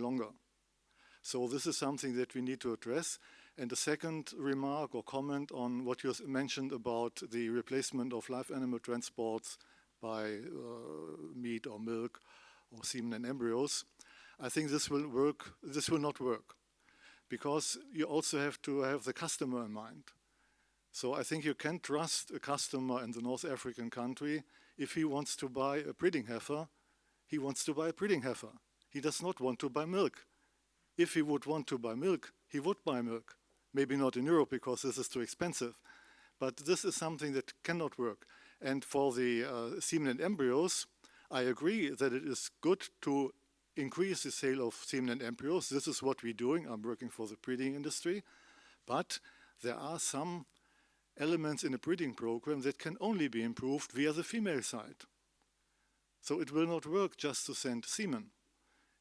longer. So this is something that we need to address. And the second remark or comment on what you mentioned about the replacement of live animal transports by meat or milk or semen and embryos, I think this will work. This will not work, because you also have to have the customer in mind. So I think you can trust a customer in the North African country. If he wants to buy a breeding heifer, he wants to buy a breeding heifer. He does not want to buy milk. If he would want to buy milk, he would buy milk. Maybe not in Europe because this is too expensive. But this is something that cannot work. And for the semen and embryos, I agree that it is good to increase the sale of semen and embryos. This is what we're doing. I'm working for the breeding industry. But there are some elements in a breeding program that can only be improved via the female side. So it will not work just to send semen.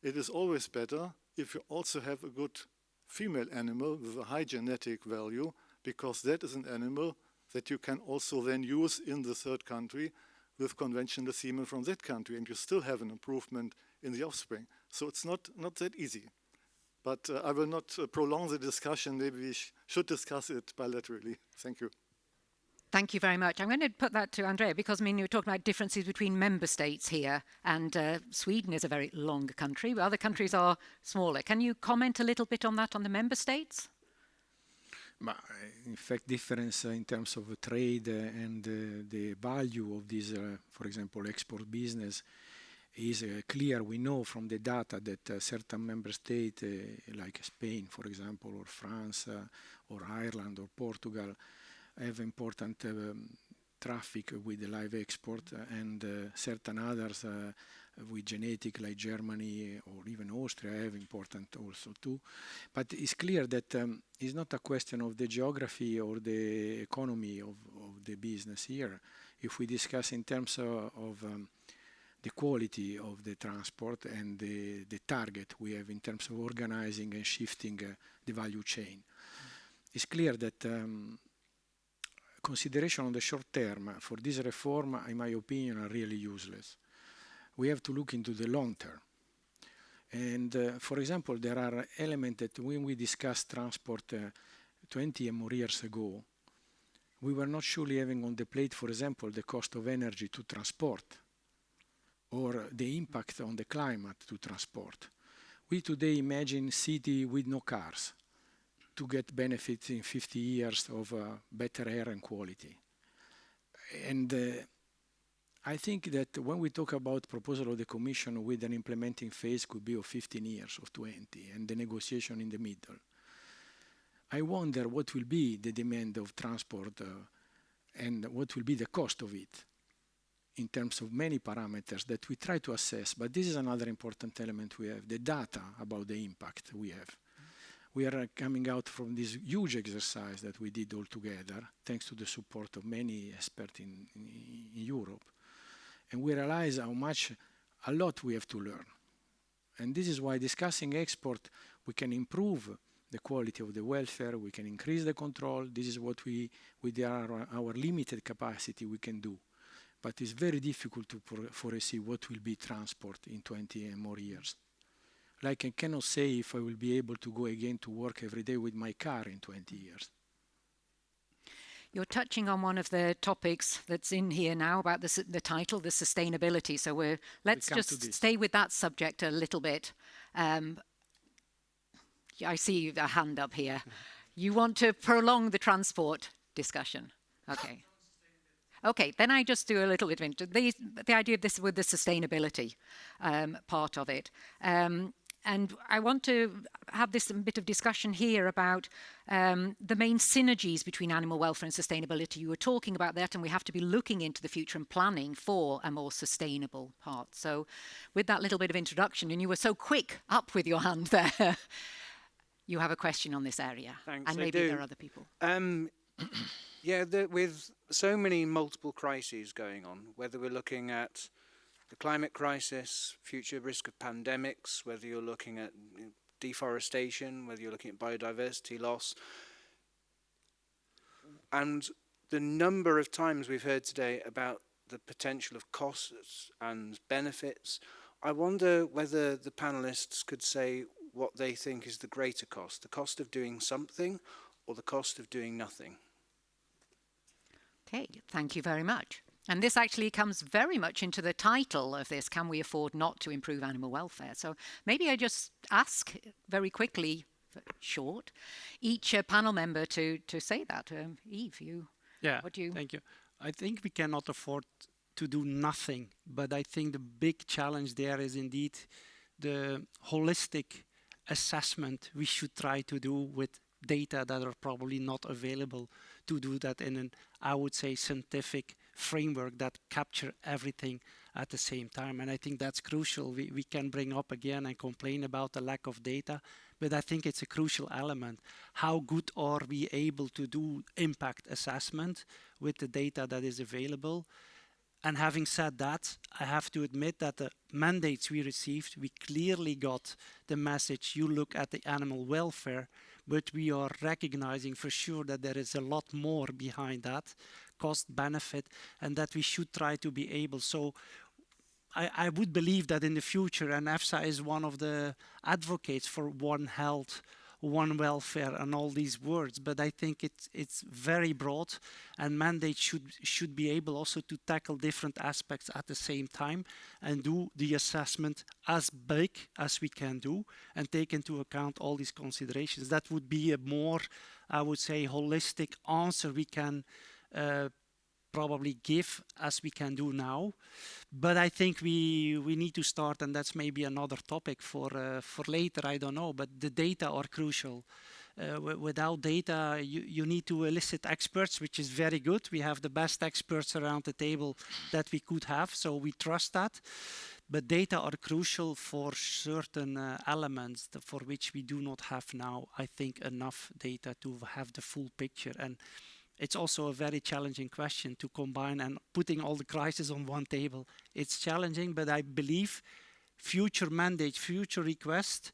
It is always better if you also have a good female animal with a high genetic value, because that is an animal that you can also then use in the third country with conventional semen from that country, and you still have an improvement in the offspring. So it's not that easy. But I will not prolong the discussion. Maybe we should discuss it bilaterally. Thank you. Thank you very much. I'm going to put that to Andrea, because I mean, you're talking about differences between member states here, and Sweden is a very long country, but other countries are smaller. Can you comment a little bit on that, on the member states? In fact, difference in terms of trade and the value of this, for example, export business is clear. We know from the data that certain member states, like Spain, for example, or France, or Ireland, or Portugal, have important traffic with the live export, and certain others with genetic, like Germany or even Austria, have important also too. But it's clear that it's not a question of the geography or the economy of the business here. If we discuss in terms of the quality of the transport and the target we have in terms of organizing and shifting the value chain, it's clear that consideration on the short term for this reform, in my opinion, are really useless. We have to look into the long term. And for example, there are elements that when we discussed transport 20 and more years ago, we were not surely having on the plate, for example, the cost of energy to transport or the impact on the climate to transport. We today imagine city with no cars to get benefits in 50 years of better air and quality. And I think that when we talk about proposal of the Commission with an implementing phase could be of 15 years, of 20, and the negotiation in the middle, I wonder what will be the demand of transport and what will be the cost of it in terms of many parameters that we try to assess. But this is another important element we have, the data about the impact we have. We are coming out from this huge exercise that we did all together, thanks to the support of many experts in Europe. And we realize how much, a lot we have to learn. And this is why discussing export, we can improve the quality of the welfare, we can increase the control. This is what we, with our limited capacity, we can do. But it's very difficult to foresee what will be transport in 20 and more years. Like I cannot say if I will be able to go again to work every day with my car in 20 years. You're touching on one of the topics that's in here now about the title, the sustainability. So let's just stay with that subject a little bit. I see a hand up here. You want to prolong the transport discussion? Okay. Okay, then I just do a little bit of the idea of this with the sustainability part of it. And I want to have this bit of discussion here about the main synergies between animal welfare and sustainability. You were talking about that, and we have to be looking into the future and planning for a more sustainable part. So with that little bit of introduction, and you were so quick up with your hand there, you have a question on this area. Thanks, and maybe there are other people. Yeah, with so many multiple crises going on, whether we're looking at the climate crisis, future risk of pandemics, whether you're looking at deforestation, whether you're looking at biodiversity loss, and the number of times we've heard today about the potential of costs and benefits I wonder whether the panelists could say what they think is the greater cost, the cost of doing something or the cost of doing nothing. Okay, thank you very much. And this actually comes very much into the title of this, Can We Afford Not to Improve Animal Welfare? So maybe I just ask very quickly, short, each panel member to say that. Yves, what do you... Thank you. I think we cannot afford to do nothing, but I think the big challenge there is indeed the holistic assessment we should try to do with data that are probably not available, to do that in an, I would say, scientific framework that capture everything at the same time. And I think that's crucial. We can bring up again and complain about the lack of data, but I think it's a crucial element. How good are we able to do impact assessment with the data that is available? And having said that, I have to admit that the mandates we received, we clearly got the message, you look at the animal welfare, but we are recognizing for sure that there is a lot more behind that, cost benefit, and that we should try to be able. So I would believe that in the future, and EFSA is one of the advocates for one health, one welfare and all these words, but I think it's very broad, and mandates should be able also to tackle different aspects at the same time and do the assessment as big as we can do and take into account all these considerations. That would be a more, I would say, holistic answer we can probably give as we can do now. But I think we need to start, and that's maybe another topic for later, I don't know, but the data are crucial. Without data, you need to elicit experts, which is very good. We have the best experts around the table that we could have, so we trust that. But data are crucial for certain elements for which we do not have now, I think, enough data to have the full picture. And it's also a very challenging question to combine, and putting all the crises on one table. It's challenging, but I believe future mandates, future requests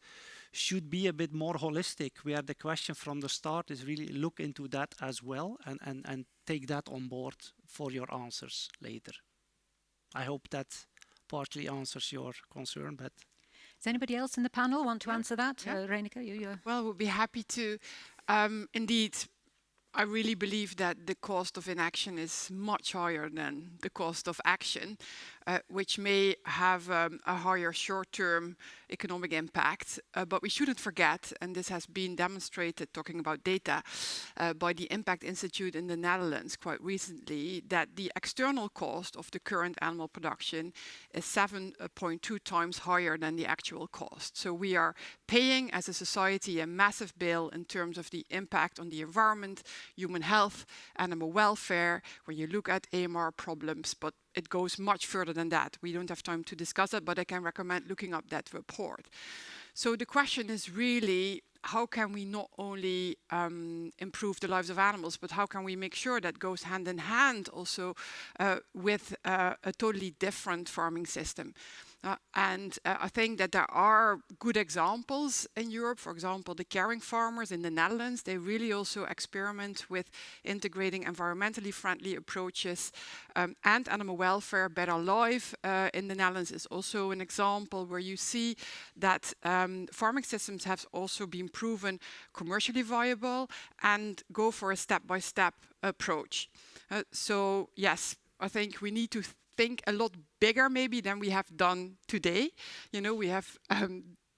should be a bit more holistic, where the question from the start is really look into that as well and take that on board for your answers later. I hope that partly answers your concern, but... Does anybody else in the panel want to answer that? Reineke, you... Well, we'll be happy to. Indeed, I really believe that the cost of inaction is much higher than the cost of action, which may have a higher short-term economic impact. But we shouldn't forget, and this has been demonstrated, talking about data, by the Impact Institute in the Netherlands quite recently, that the external cost of the current animal production is 7.2 times higher than the actual cost. So we are paying as a society a massive bill in terms of the impact on the environment, human health, animal welfare, when you look at AMR problems, but it goes much further than that. We don't have time to discuss it, but I can recommend looking up that report. So the question is really, how can we not only improve the lives of animals, but how can we make sure that goes hand in hand also with a totally different farming system? I think that there are good examples in Europe. For example, the caring farmers in the Netherlands, they really also experiment with integrating environmentally friendly approaches and animal welfare. Better Life in the Netherlands is also an example where you see that farming systems have also been proven commercially viable and go for a step-by-step approach. So yes, I think we need to think a lot bigger maybe than we have done today. You know, we have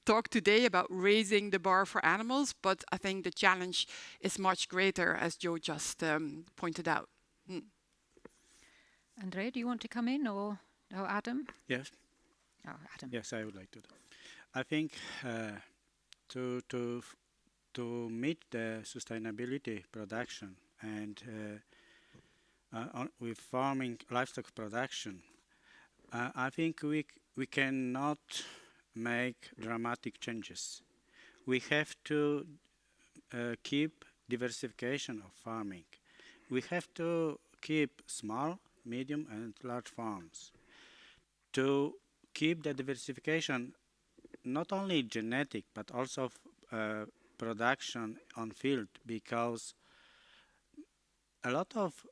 talked today about raising the bar for animals, but I think the challenge is much greater, as Joe just pointed out. Andrea, do you want to come in, or Adam? Yes. Oh, Adam. Yes, I would like to. I think to meet the sustainability production and with farming livestock production, I think we cannot make dramatic changes. We have to keep diversification of farming. We have to keep small, medium and large farms. To keep the diversification, not only genetic, but also production on field, because a lot of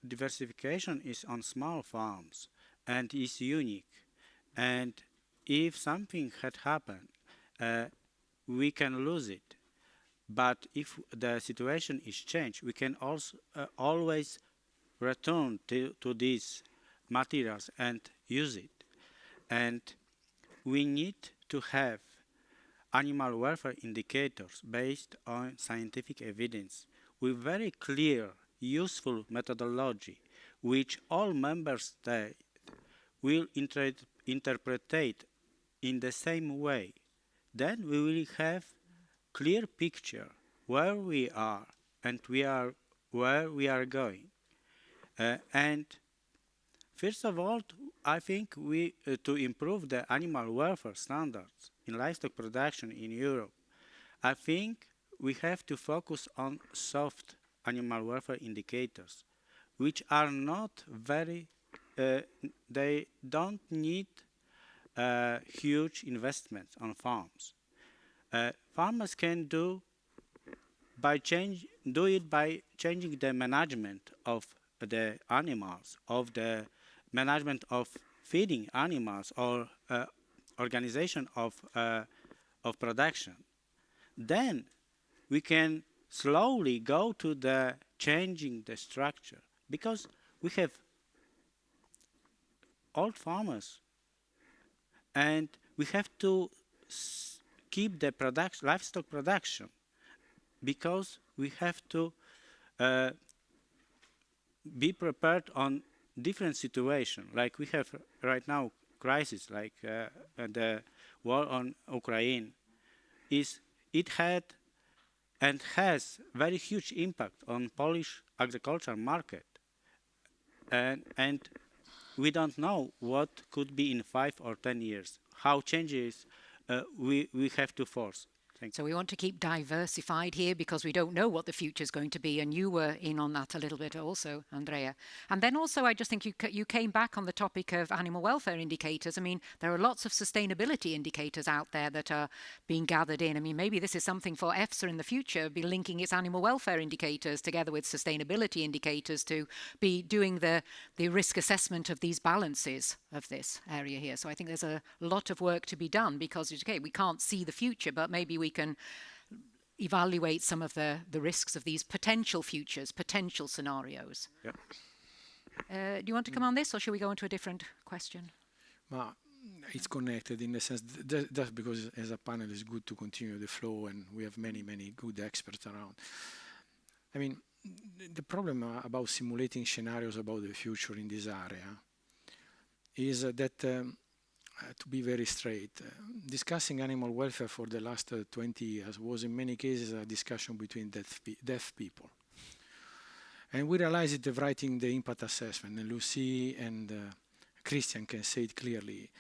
diversification is on small farms and is unique. And if something had happened, we can lose it. But if the situation is changed, we can also always return to these materials and use it. And we need to have animal welfare indicators based on scientific evidence with very clear, useful methodology, which all member states will interpret in the same way. Then we will have clear picture where we are and where we are going. And first of all, I think we to improve the animal welfare standards in livestock production in Europe, I think we have to focus on soft animal welfare indicators, which are not very, they don't need huge investments on farms. Farmers can do it by changing the management of the animals, of the management of feeding animals, or organization of production. Then we can slowly go to the changing the structure, because we have old farmers and we have to keep the livestock production, because we have to be prepared on different situations. Like we have right now crisis, like the war on Ukraine. It had and has very huge impact on Polish agricultural market, and we don't know what could be in 5 or 10 years. How changes we have to force. So we want to keep diversified here, because we don't know what the future is going to be, and you were in on that a little bit also, Andrea. And then also I just think you came back on the topic of animal welfare indicators. I mean, there are lots of sustainability indicators out there that are being gathered in. I mean, maybe this is something for EFSA in the future, be linking its animal welfare indicators together with sustainability indicators to be doing the risk assessment of these balances of this area here. So I think there's a lot of work to be done, because, okay, we can't see the future, but maybe we can evaluate some of the risks of these potential futures, potential scenarios. Yep. Do you want to come on this, or should we go into a different question? Well, it's connected in the sense that's because as a panel it's good to continue the flow, and we have many good experts around. I mean, the problem about simulating scenarios about the future in this area is that to be very straight, discussing animal welfare for the last 20 years was in many cases a discussion between deaf people. And we realized it writing the impact assessment, and Lucy and Christian can say it clearly.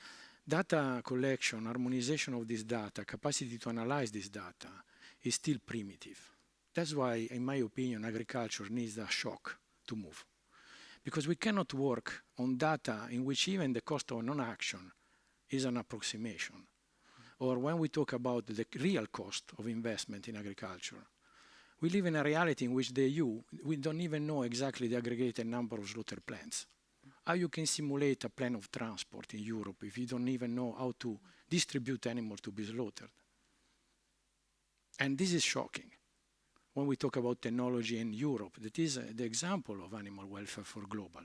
Data collection, harmonization of this data, capacity to analyze this data is still primitive. That's why, in my opinion, agriculture needs a shock to move. Because we cannot work on data in which even the cost of non-action is an approximation. Or when we talk about the real cost of investment in agriculture, we live in a reality in which the EU, we don't even know exactly the aggregated number of slaughter plants. How you can simulate a plan of transport in Europe if you don't even know how to distribute animals to be slaughtered? And this is shocking. When we talk about technology in Europe, that is the example of animal welfare for global.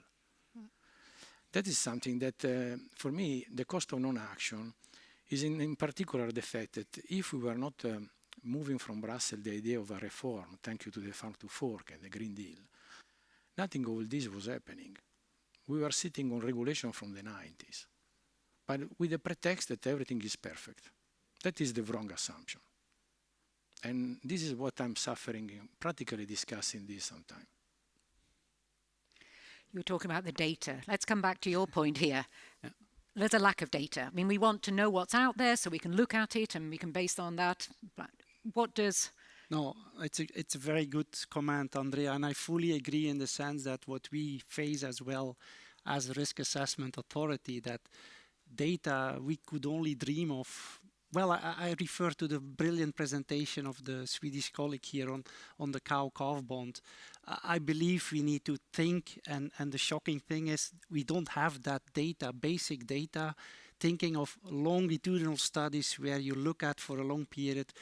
That is something that, for me, the cost of non-action is in particular the fact that if we were not moving from Brussels the idea of a reform, thank you to the Farm to Fork and the Green Deal, nothing of all this was happening. We were sitting on regulation from the 90s, but with the pretext that everything is perfect. That is the wrong assumption. And this is what I'm suffering in practically discussing this sometimes. You were talking about the data. Let's come back to your point here. Yeah. There's a lack of data. I mean, we want to know what's out there so we can look at it and we can base on that. But what does... No, it's a very good comment, Andrea, and I fully agree in the sense that what we face as well as a risk assessment authority, that data we could only dream of. Well, I refer to the brilliant presentation of the Swedish colleague here on the cow-calf bond. I believe we need to think, and the shocking thing is we don't have that data, basic data, thinking of longitudinal studies where you look at for a long period,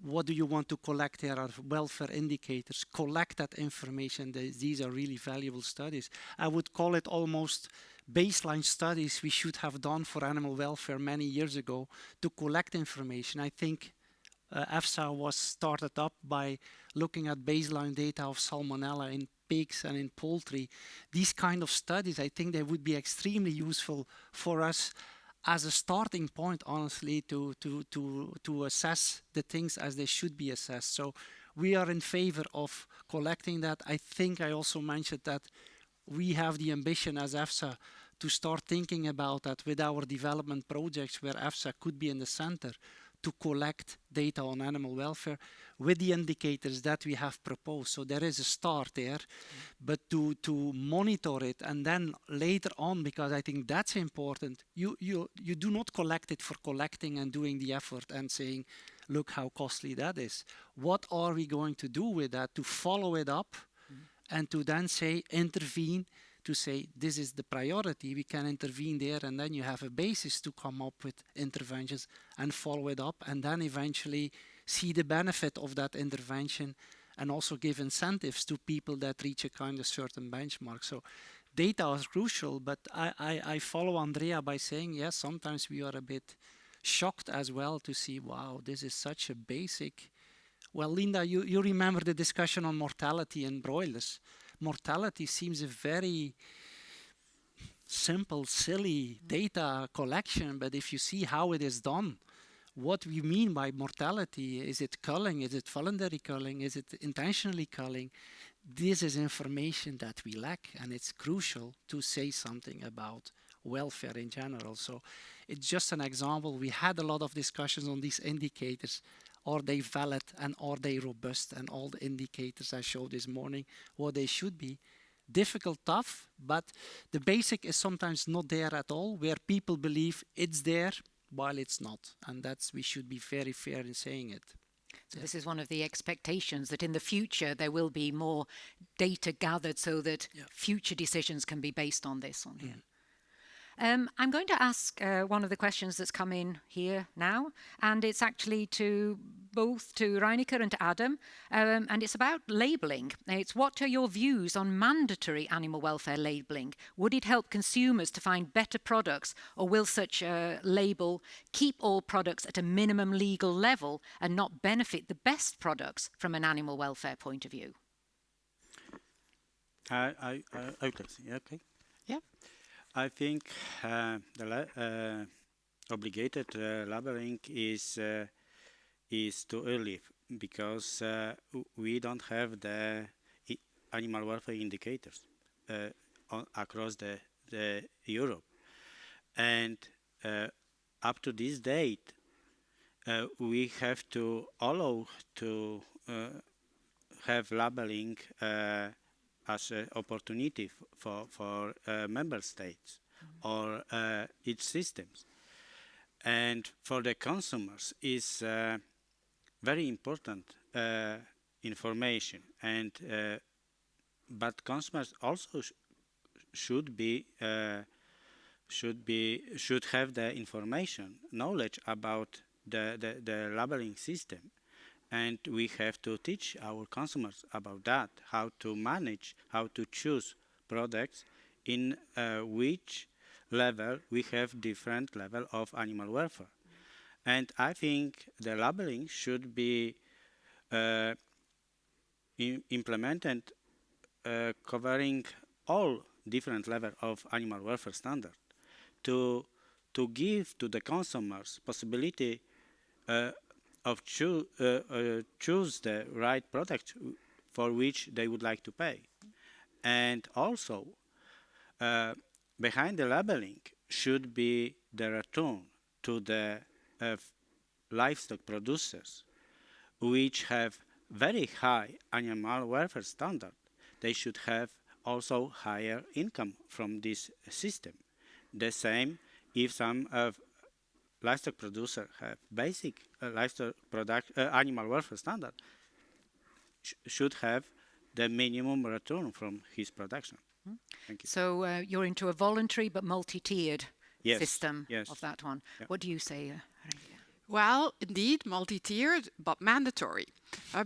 what do you want to collect? There are welfare indicators. Collect that information. These are really valuable studies. I would call it almost baseline studies we should have done for animal welfare many years ago to collect information. I think EFSA was started up by looking at baseline data of salmonella in pigs and in poultry. These kind of studies, I think they would be extremely useful for us as a starting point, honestly, to assess the things as they should be assessed. So we are in favor of collecting that. I think I also mentioned that we have the ambition as EFSA to start thinking about that with our development projects where EFSA could be in the center to collect data on animal welfare with the indicators that we have proposed. So there is a start there, but to monitor it and then later on, because I think that's important, you do not collect it for collecting and doing the effort and saying, look how costly that is. What are we going to do with that to follow it up and to then say, intervene, to say this is the priority, we can intervene there, and then you have a basis to come up with interventions and follow it up, and then eventually see the benefit of that intervention and also give incentives to people that reach a kind of certain benchmark. So data is crucial, but I follow Andrea by saying, yes, sometimes we are a bit shocked as well to see, wow, this is such a basic. Well, Linda, you remember the discussion on mortality in broilers. Mortality seems a very simple, silly data collection, but if you see how it is done, what we mean by mortality, is it culling, is it voluntary culling, is it intentionally culling? This is information that we lack, and it's crucial to say something about welfare in general. So it's just an example. We had a lot of discussions on these indicators. Are they valid and are they robust? And all the indicators I showed this morning, what they should be. Difficult, tough, but the basic is sometimes not there at all, where people believe it's there while it's not. And that's, we should be very fair in saying it. So this is one of the expectations, that in the future there will be more data gathered so that future decisions can be based on this on here. I'm going to ask one of the questions that's come in here now, and it's actually to both to Reineke and to Adam, and it's about labelling. It's, what are your views on mandatory animal welfare labelling? Would it help consumers to find better products, or will such a label keep all products at a minimum legal level and not benefit the best products from an animal welfare point of view? Okay. Yeah. I think the obligated labeling is too early, because we don't have the animal welfare indicators across the Europe, and up to this date we have to allow to have labeling as an opportunity for member states or its systems. And for the consumers is very important information, and but consumers also should have the information, knowledge about the labeling system. And we have to teach our consumers about that, how to manage, how to choose products in which level we have different level of animal welfare. And I think the labeling should be implemented covering all different levels of animal welfare standard to give to the consumers possibility of choose the right product for which they would like to pay. And also, behind the labeling should be the return to the livestock producers, which have very high animal welfare standard. They should have also higher income from this system. The same if some livestock producer have basic livestock animal welfare standard, should have the minimum return from his production. Thank you. So you're into a voluntary but multi-tiered system yes. of that one. Yeah. What do you say, Reineke? Well, indeed, multi-tiered, but mandatory.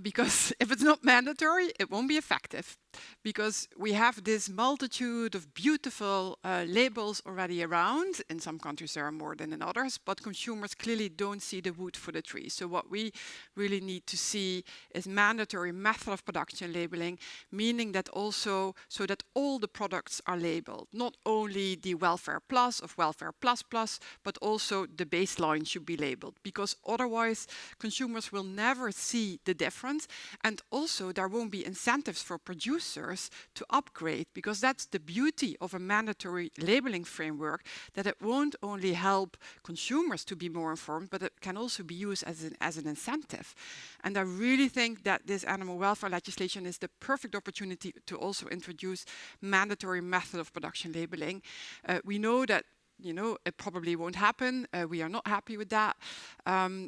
Because if it's not mandatory, it won't be effective. Because we have this multitude of beautiful labels already around. In some countries there are more than in others, but consumers clearly don't see the wood for the tree. So what we really need to see is mandatory method of production labeling, meaning that also so that all the products are labeled, not only the welfare plus of welfare plus plus, but also the baseline should be labeled, because otherwise consumers will never see the difference, and also there won't be incentives for producers to upgrade, because that's the beauty of a mandatory labeling framework, that it won't only help consumers to be more informed, but it can also be used as an incentive. And I really think that this animal welfare legislation is the perfect opportunity to also introduce mandatory method of production labeling. We know that it probably won't happen. We are not happy with that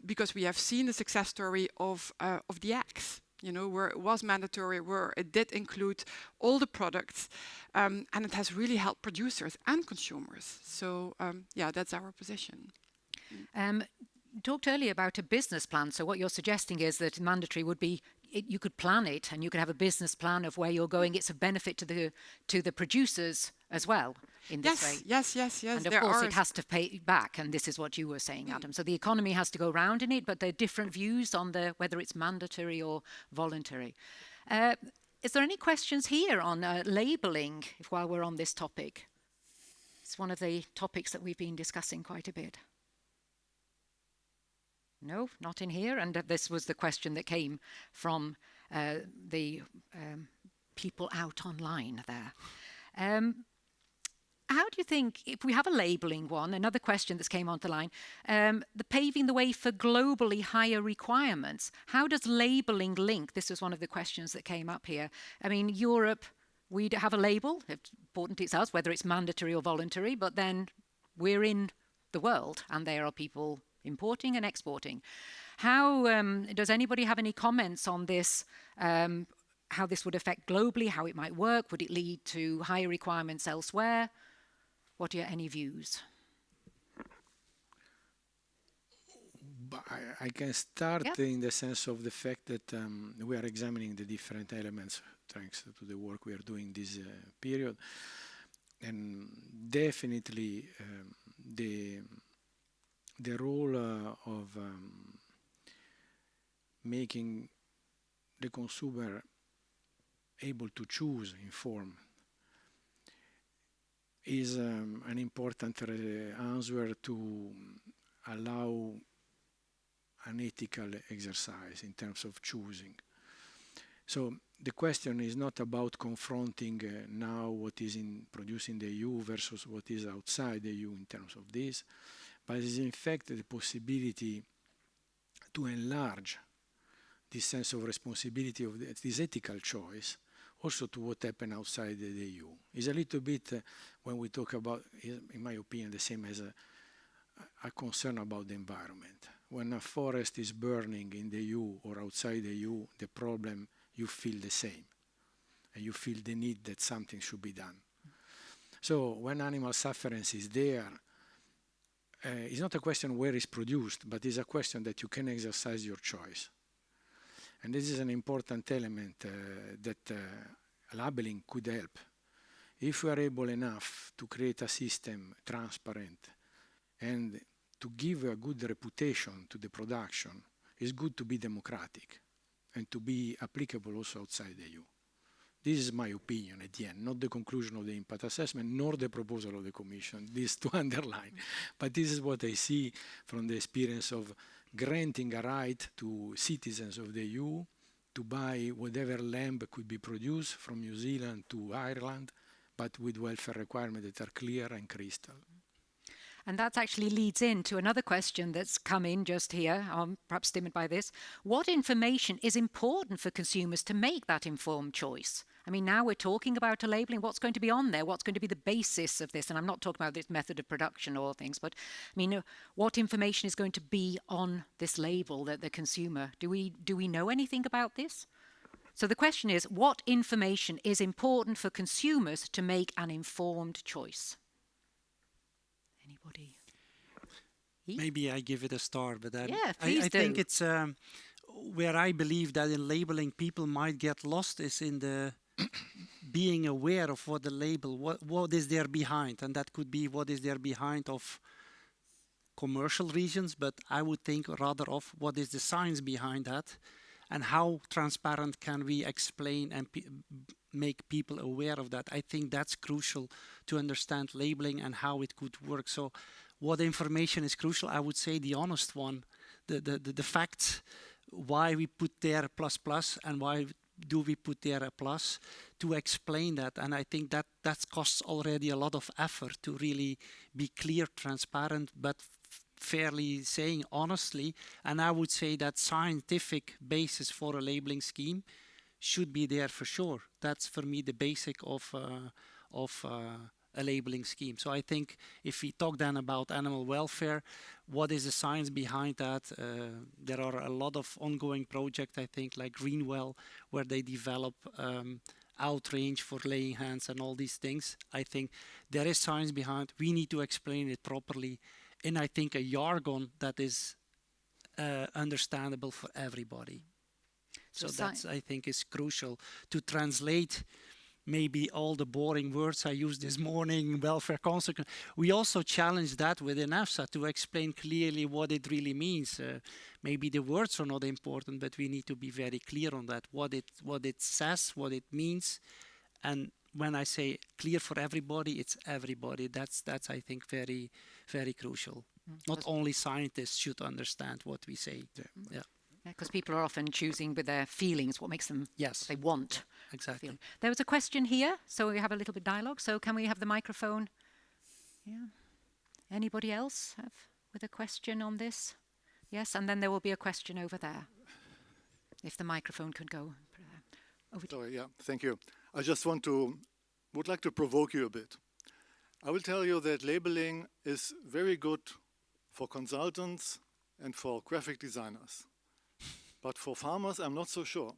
because we have seen the success story of the eggs, where it was mandatory, where it did include all the products, and it has really helped producers and consumers. So yeah, that's our position. Talked earlier about a business plan. So what you're suggesting is that mandatory would be, you could plan it and you could have a business plan of where you're going. It's a benefit to the producers as well in this way. Yes. And of course it has to pay back, and this is what you were saying, Adam. So the economy has to go round in it, but there are different views on whether it's mandatory or voluntary. Is there any questions here on labelling while we're on this topic? It's one of the topics that we've been discussing quite a bit. No, not in here. And this was the question that came from the people out online there. How do you think, if we have a labelling one, another question that's came onto the line, the paving the way for globally higher requirements, how does labelling link? This was one of the questions that came up here. I mean, Europe, we have a label, it's important to us, whether it's mandatory or voluntary, but then we're in the world and there are people importing and exporting. How does anybody have any comments on this? How this would affect globally, how it might work? Would it lead to higher requirements elsewhere? What are any views? I can start in the sense of the fact that we are examining the different elements thanks to the work we are doing this period. And definitely the role of making the consumer able to choose informed is an important answer to allow an ethical exercise in terms of choosing. So the question is not about confronting now what is produced in the EU versus what is outside the EU in terms of this, but it is in fact the possibility to enlarge this sense of responsibility of this ethical choice also to what happened outside the EU. It's a little bit, when we talk about, in my opinion, the same as a concern about the environment. When a forest is burning in the EU or outside the EU, the problem, you feel the same. And you feel the need that something should be done. So when animal sufferance is there, it's not a question where it's produced, but it's a question that you can exercise your choice. And this is an important element that labeling could help. If we are able enough to create a system transparent and to give a good reputation to the production, it's good to be democratic and to be applicable also outside the EU. This is my opinion at the end, not the conclusion of the impact assessment, nor the proposal of the Commission, this to underline. But this is what I see from the experience of granting a right to citizens of the EU to buy whatever lamb could be produced from New Zealand to Ireland, but with welfare requirements that are clear and crystal. And that actually leads into another question that's come in just here, perhaps stimulated by this. What information is important for consumers to make that informed choice? I mean, now we're talking about a labelling. What's going to be on there? What's going to be the basis of this? And I'm not talking about this method of production or things, but I mean, what information is going to be on this label that the consumer? Do we know anything about this? So the question is, what information is important for consumers to make an informed choice? Anybody? Maybe I give it a star, but Yeah, please I do. think it's where I believe that in labeling people might get lost is in the being aware of what the label, what is there behind, and that could be what is there behind of commercial reasons, but I would think rather of what is the science behind that, and how transparent can we explain and make people aware of that. I think that's crucial to understand labeling and how it could work. So what information is crucial? I would say the honest one, the facts, why we put there plus and why do we put there a plus, to explain that. And I think that costs already a lot of effort to really be clear, transparent, but fairly saying honestly. And I would say that scientific basis for a labeling scheme should be there for sure. That's for me the basic of a labeling scheme. So I think if we talk then about animal welfare, what is the science behind that? There are a lot of ongoing projects, I think, like Greenwell, where they develop outrange for laying hens and all these things. I think there is science behind. We need to explain it properly in, I think, a jargon that is understandable for everybody. So that's, I think, is crucial to translate maybe all the boring words I used this morning, welfare consequence. We also challenge that within EFSA to explain clearly what it really means. Maybe the words are not important, but we need to be very clear on that, what it says, what it means. And when I say clear for everybody, it's everybody. That's I think, very, very crucial. Not only scientists should understand what we say. Yeah. Because people are often choosing with their feelings what makes them, yes, they want. Exactly. Feel. There was a question here, so we have a little bit of dialogue. So can we have the microphone? Yeah. Anybody else with a question on this? Yes, and then there will be a question over there. If the microphone could go over to you. Sorry, yeah, thank you. I just would like to provoke you a bit. I will tell you that labeling is very good for consultants and for graphic designers. But for farmers, I'm not so sure.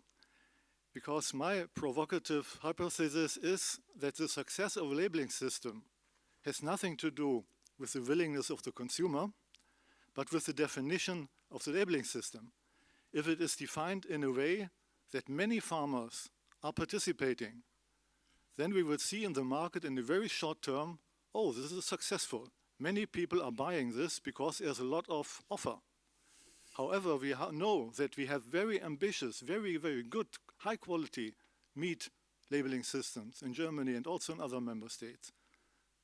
Because my provocative hypothesis is that the success of a labeling system has nothing to do with the willingness of the consumer, but with the definition of the labeling system. If it is defined in a way that many farmers are participating, then we will see in the market in the very short term, oh, this is successful. Many people are buying this because there's a lot of offer. However, we know that we have very ambitious, very, very good, high-quality meat labeling systems in Germany and also in other member states.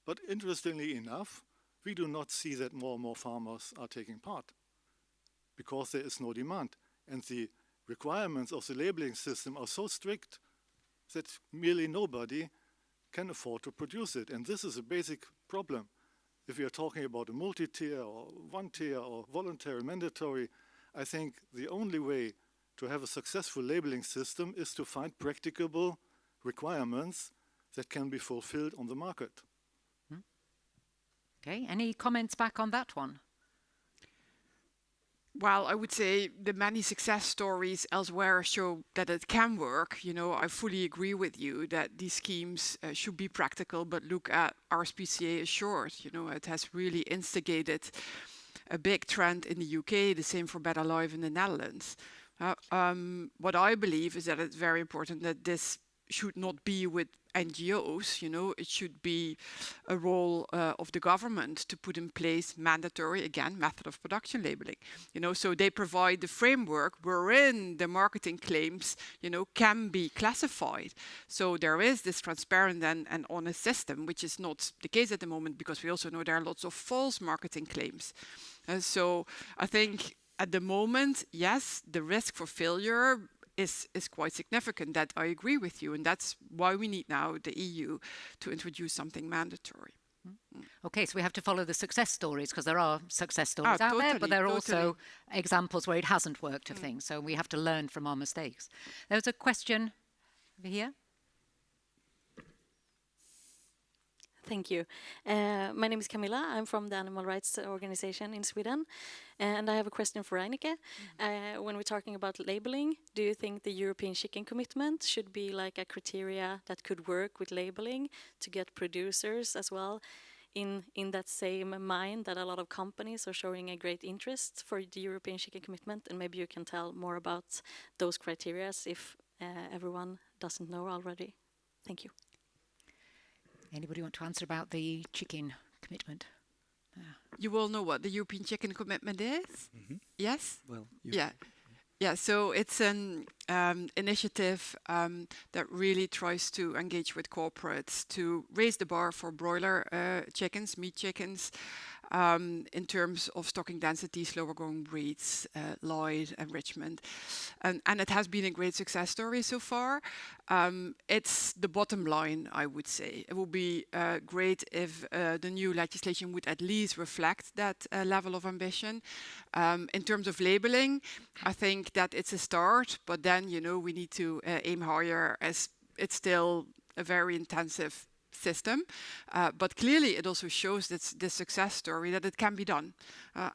But interestingly enough, we do not see that more and more farmers are taking part because there is no demand. And the requirements of the labeling system are so strict that merely nobody can afford to produce it. And this is a basic problem. If we are talking about a multi-tier or one-tier or voluntary, mandatory, I think the only way to have a successful labeling system is to find practicable requirements that can be fulfilled on the market. Okay, any comments back on that one? Well, I would say the many success stories elsewhere show that it can work. You know, I fully agree with you that these schemes should be practical, but look at RSPCA Assured. You know, it has really instigated a big trend in the UK, the same for Better Life in the Netherlands. What I believe is that it's very important that this should not be with NGOs, you know, it should be a role of the government to put in place mandatory, again, method of production labeling, you know, so they provide the framework wherein the marketing claims, you know, can be classified. So there is this transparent and honest system, which is not the case at the moment, because we also know there are lots of false marketing claims. So I think at the moment, yes, the risk for failure is quite significant. That I agree with you, and that's why we need now the EU to introduce something mandatory. Okay, so we have to follow the success stories, because there are success stories out there, but there are also examples where it hasn't worked of things. So we have to learn from our mistakes. There was a question over here. Thank you. My name is Camilla. I'm from the Animal Rights Organization in Sweden. And I have a question for Reineke. When we're talking about labeling, do you think the European Chicken Commitment should be like a criteria that could work with labeling to get producers as well in that same mind that a lot of companies are showing a great interest for the European chicken commitment, and maybe you can tell more about those criteria if everyone doesn't know already. Thank you. Anybody want to answer about the chicken commitment? You all know what the European chicken commitment is? Mm-hmm. Yes? Well, Yeah. Yeah, so it's an initiative that really tries to engage with corporates to raise the bar for broiler chickens, meat chickens, in terms of stocking density, slower growing breeds, light enrichment. And it has been a great success story so far. It's the bottom line, I would say. It would be great if the new legislation would at least reflect that level of ambition. In terms of labeling, I think that it's a start, but then, you know, we need to aim higher, as it's still a very intensive system, but clearly it also shows this success story that it can be done,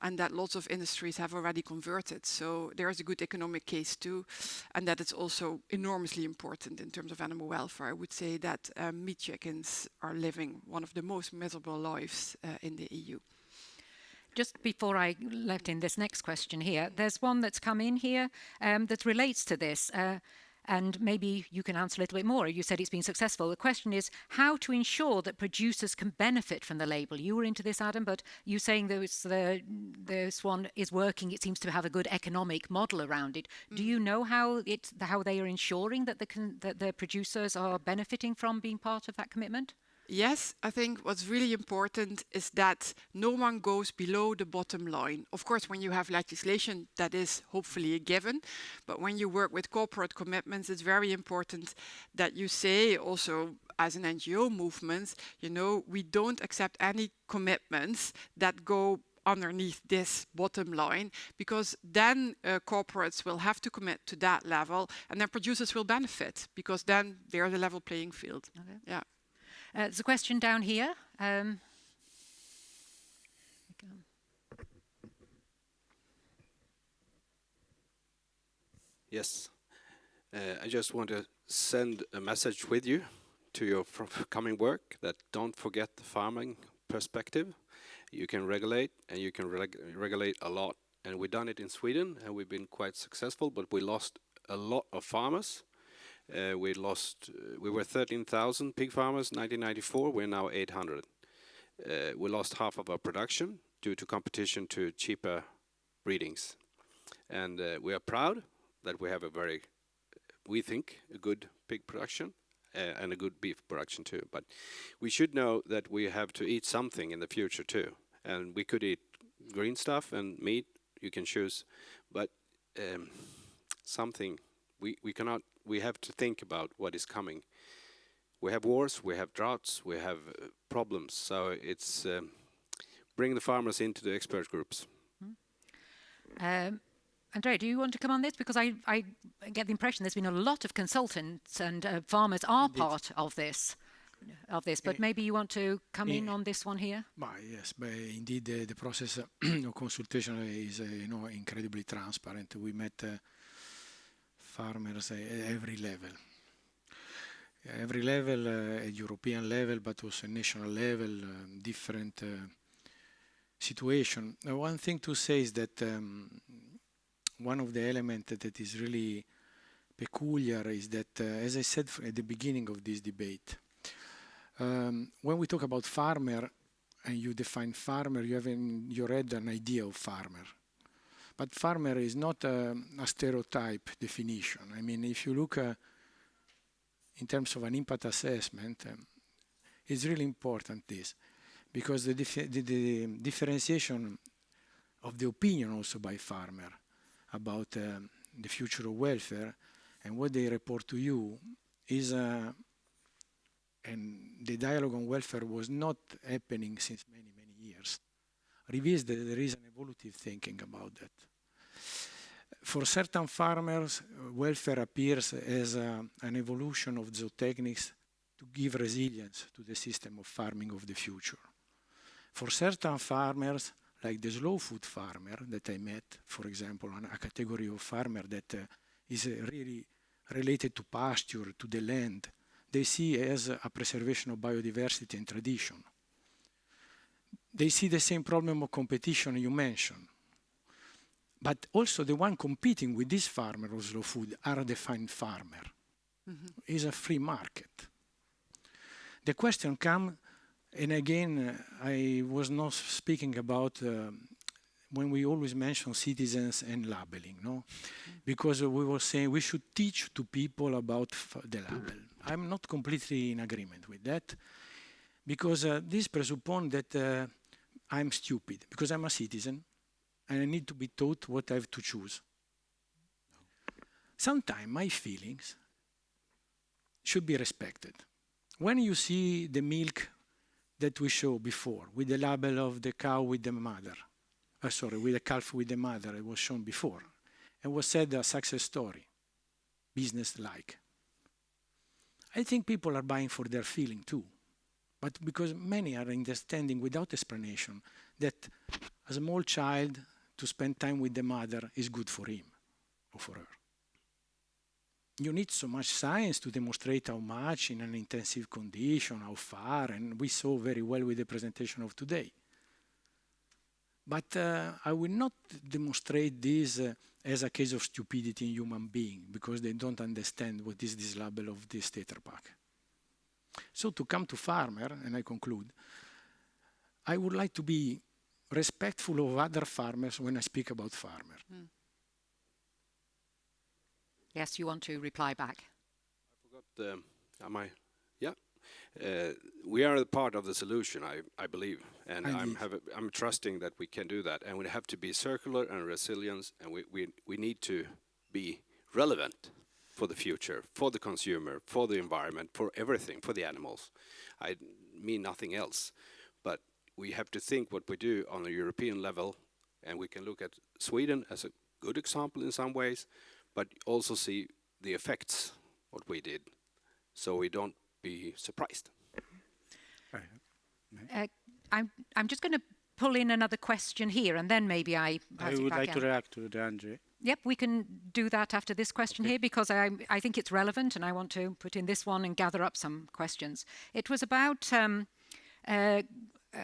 and that lots of industries have already converted. So there is a good economic case too, and that it's also enormously important in terms of animal welfare. I would say that meat chickens are living one of the most miserable lives in the EU. Just before I let in this next question here, there's one that's come in here that relates to this. And maybe you can answer a little bit more. You said it's been successful. The question is how to ensure that producers can benefit from the label. You were into this, Adam, but you saying this one is working. It seems to have a good economic model around it. Do you know how they are ensuring that the producers are benefiting from being part of that commitment? Yes, I think what's really important is that no one goes below the bottom line. Of course, when you have legislation, that is hopefully a given. But when you work with corporate commitments, it's very important that you say also as an NGO movement, you know, we don't accept any commitments that go underneath this bottom line, because then corporates will have to commit to that level, and then producers will benefit, because then they're the level playing field. Okay. Yeah. There's a question down here. Yes, I just want to send a message with you to your coming work, that don't forget the farming perspective. You can regulate, and you can regulate a lot. And we've done it in Sweden, and we've been quite successful, but we lost a lot of farmers. We were 13,000 pig farmers in 1994, we're now 800. We lost half of our production due to competition to cheaper breedings. And we are proud that we have we think, a good pig production and a good beef production too. But we should know that we have to eat something in the future too. And we could eat green stuff and meat, you can choose, but something we have to think about what is coming. We have wars, we have droughts, we have problems. So it's bring the farmers into the expert groups. Andrea, do you want to come on this? Because I get the impression there's been a lot of consultants and farmers are part of this. But maybe you want to come in on this one here? Yes, but indeed the process of consultation is incredibly transparent. We met farmers at every level, at European level, but also national level, different situation. One thing to say is that one of the elements that is really peculiar is that, as I said at the beginning of this debate, when we talk about farmer and you define farmer, you have in your head an idea of farmer. But farmer is not a stereotype definition. I mean, if you look in terms of an impact assessment, it's really important this, because the differentiation of the opinion also by farmer about the future of welfare and what they report to you is, and the dialogue on welfare was not happening since many years, reveals that there is an evolutive thinking about that. For certain farmers, welfare appears as an evolution of zootechnics to give resilience to the system of farming of the future. For certain farmers, like the slow food farmer that I met, for example, a category of farmer that is really related to pasture, to the land, they see as a preservation of biodiversity and tradition. they see the same problem of competition you mentioned. But also the one competing with this farmer of slow food are a defined farmer. It's a free market. The question comes, and again, I was not speaking about when we always mention citizens and labeling, no? Because we were saying we should teach to people about the label. I'm not completely in agreement with that, because this presupposes that I'm stupid, because I'm a citizen, and I need to be taught what I have to choose. Sometimes my feelings should be respected. When you see the milk that we showed before, with the label of the cow with the mother, with the calf with the mother, it was shown before, and was said a success story, business-like. I think people are buying for their feeling too, but because many are understanding without explanation that a small child to spend time with the mother is good for him or for her. You need so much science to demonstrate how much in an intensive condition, how far, and we saw very well with the presentation of today. But I will not demonstrate this as a case of stupidity in human being, because they don't understand what is this label of this Tetra Pak. So to come to farmer, and I conclude, I would like to be respectful of other farmers when I speak about farmer. Yes, you want to reply back? I forgot, we are a part of the solution, I believe, and I'm trusting that we can do that, and we have to be circular and resilient, and we need to be relevant for the future, for the consumer, for the environment, for everything, for the animals. I mean nothing else, but we have to think what we do on a European level, and we can look at Sweden as a good example in some ways, but also see the effects, what we did, so we don't be surprised. I'm just going to pull in another question here, and then maybe I would like to react to the Andrea. Yep, we can do that after this question here, because I think it's relevant, and I want to put in this one and gather up some questions. It was about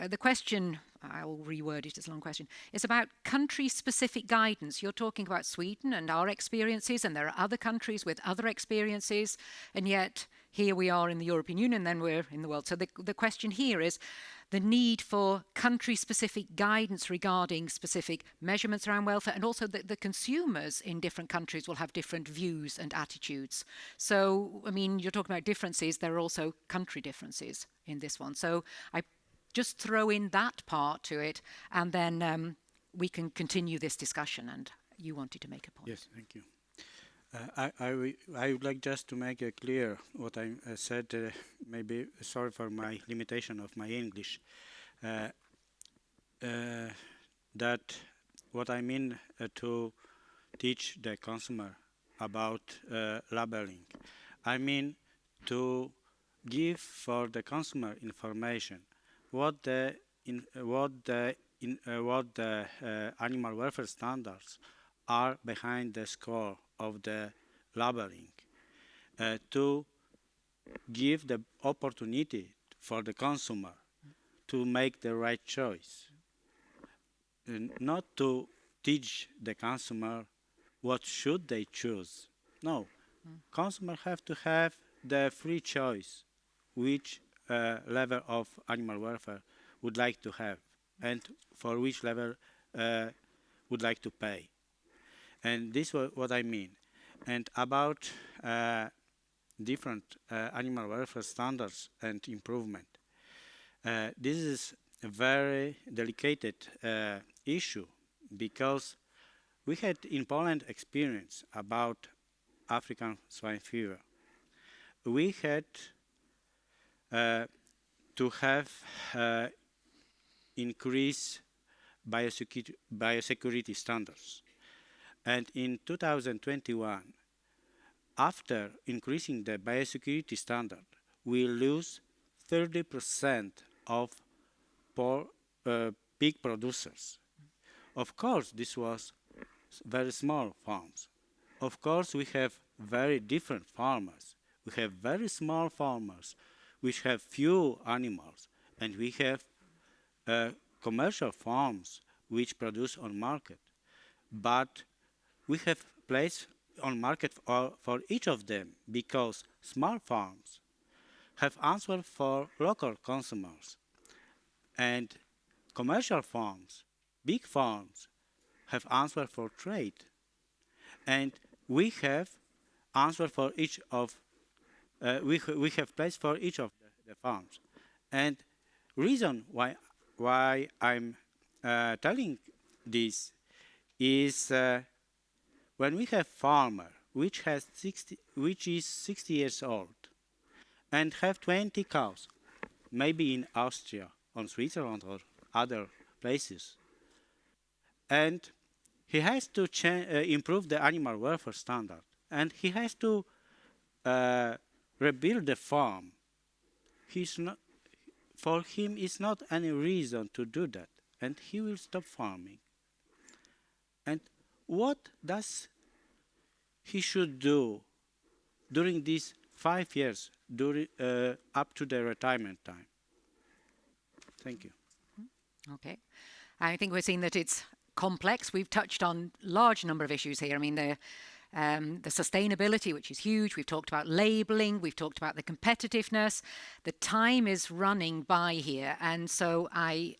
the question, I'll reword it as a long question, is about country-specific guidance. You're talking about Sweden and our experiences, and there are other countries with other experiences, and yet here we are in the European Union, then we're in the world. So the question here is the need for country-specific guidance regarding specific measurements around welfare, and also the consumers in different countries will have different views and attitudes. So, I mean, you're talking about differences, there are also country differences in this one. So I just throw in that part to it, and then we can continue this discussion, and you wanted to make a point. Yes, thank you. I would like just to make it clear what I said, maybe sorry for my limitation of my English, that what I mean to teach the consumer about labeling, I mean to give for the consumer information what the animal welfare standards are behind the score of the labeling, to give the opportunity for the consumer to make the right choice, and not to teach the consumer what should they choose. No, consumers have to have the free choice which level of animal welfare would like to have, and for which level would like to pay. And this is what I mean. And about different animal welfare standards and improvement, this is a very delicate issue, because we had in Poland experience about African swine fever. We had to have increased biosecurity standards. And in 2021, after increasing the biosecurity standard, we lose 30% of pig producers. Of course, this was very small farms. Of course, we have very different farmers. We have very small farmers which have few animals, and we have commercial farms which produce on market, but we have place on market for each of them, because small farms have answer for local consumers, and commercial farms, big farms, have answer for trade, and we have answer for each of we have place for each of the farms. And reason why I'm telling this is when we have farmer which is 60 years old and have 20 cows, maybe in Austria, or Switzerland, or other places, and he has to improve the animal welfare standard, and he has to rebuild the farm. For him, it's not any reason to do that, and he will stop farming. And what does he should do during these 5 years, up to the retirement time? Thank you. Okay. I think we're seeing that it's complex. We've touched on large number of issues here. I mean, the sustainability, which is huge. We've talked about labelling. We've talked about the competitiveness. The time is running by here. And so I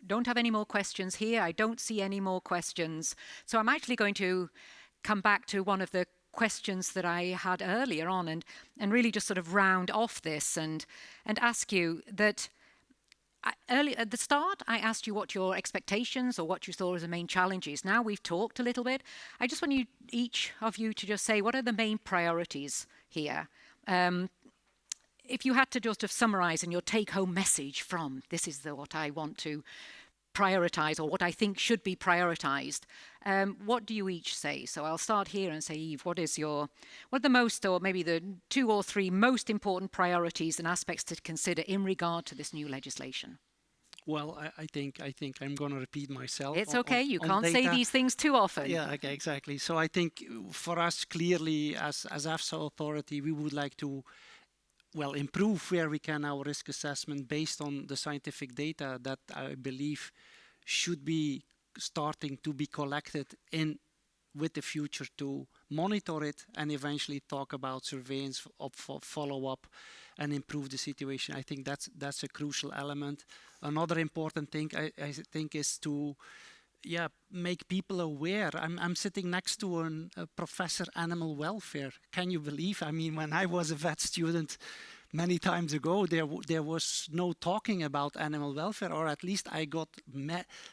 don't have any more questions here. I don't see any more questions. So I'm actually going to come back to one of the questions that I had earlier on and really just sort of round off this and ask you that early at the start, I asked you what your expectations or what you saw as the main challenges. Now we've talked a little bit. I just want each of you to just say, what are the main priorities here? If you had to just summarize in your take-home message from this is what I want to prioritize or what I think should be prioritized, what do you each say? So I'll start here and say, Yves, what are the most, or maybe the 2 or 3 most important priorities and aspects to consider in regard to this new legislation? Well, I think I'm going to repeat myself. It's okay. You can't say these things too often. Yeah, okay, exactly. So I think for us, clearly, as EFSA authority, we would like to, well, improve where we can our risk assessment based on the scientific data that I believe should be starting to be collected with the future to monitor it and eventually talk about surveillance, follow-up, and improve the situation. I think that's a crucial element. Another important thing I think is to make people aware. I'm sitting next to a professor animal welfare. Can you believe? I mean, when I was a vet student many times ago, there was no talking about animal welfare, or at least I got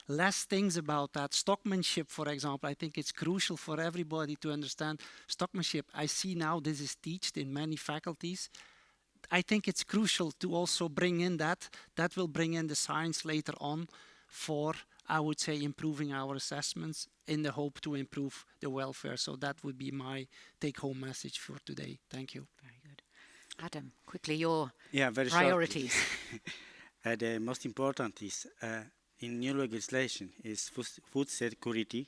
less things about that. Stockmanship, for example, I think it's crucial for everybody to understand stockmanship. I see now this is taught in many faculties. I think it's crucial to also bring in that will bring in the science later on for, I would say, improving our assessments in the hope to improve the welfare. So that would be my take-home message for today. Thank you. Very good. Adam, quickly, your very priorities. The most important is in new legislation is food security,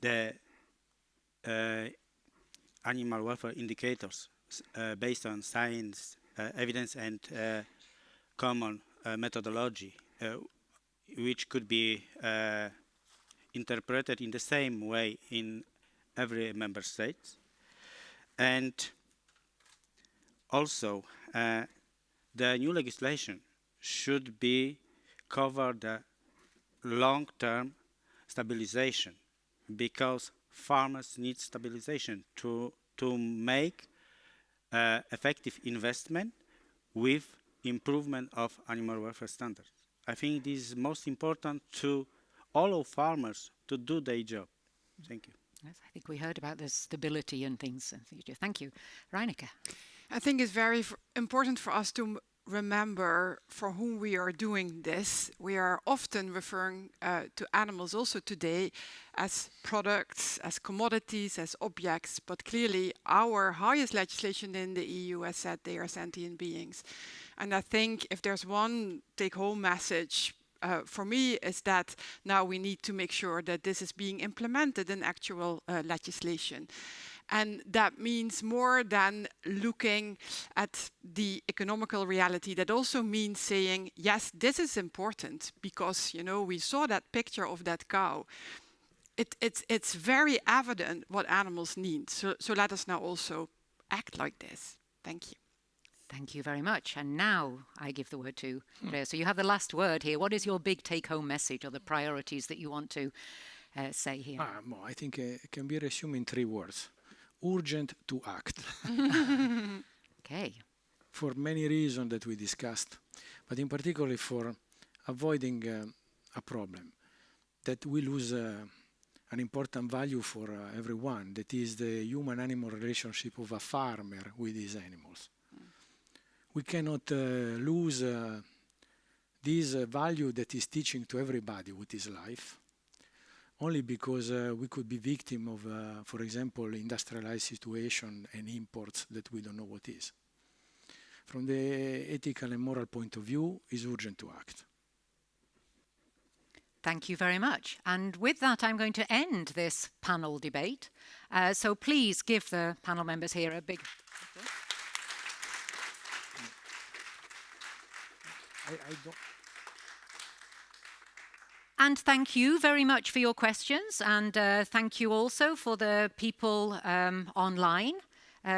the animal welfare indicators based on science, evidence, and common methodology, which could be interpreted in the same way in every member state. And also, the new legislation should be cover the long-term stabilization, because farmers need stabilization to make effective investment with improvement of animal welfare standards. I think this is most important to all of farmers to do their job. Thank you. Yes, I think we heard about the stability and things. Thank you. Reineke. I think it's very important for us to remember for whom we are doing this. We are often referring to animals also today as products, as commodities, as objects, but clearly our highest legislation in the EU has said they are sentient beings. And I think if there's one take-home message for me is that now we need to make sure that this is being implemented in actual legislation. And that means more than looking at the economical reality. That also means saying, yes, this is important because, you know, we saw that picture of that cow. It's very evident what animals need. So let us now also act like this. Thank you. Thank you very much. And now I give the word to Andrea. So you have the last word here. What is your big take-home message or the priorities that you want to say here? I think it can be resumed in 3 words. Urgent to act. Okay. For many reasons that we discussed, but in particular for avoiding a problem that we lose an important value for everyone, that is the human-animal relationship of a farmer with his animals. We cannot lose this value that is teaching to everybody with his life, only because we could be victim of, for example, industrialized situation and imports that we don't know what is. From the ethical and moral point of view, it's urgent to act. Thank you very much. And with that, I'm going to end this panel debate. So please give the panel members here a big... And thank you very much for your questions, and thank you also for the people online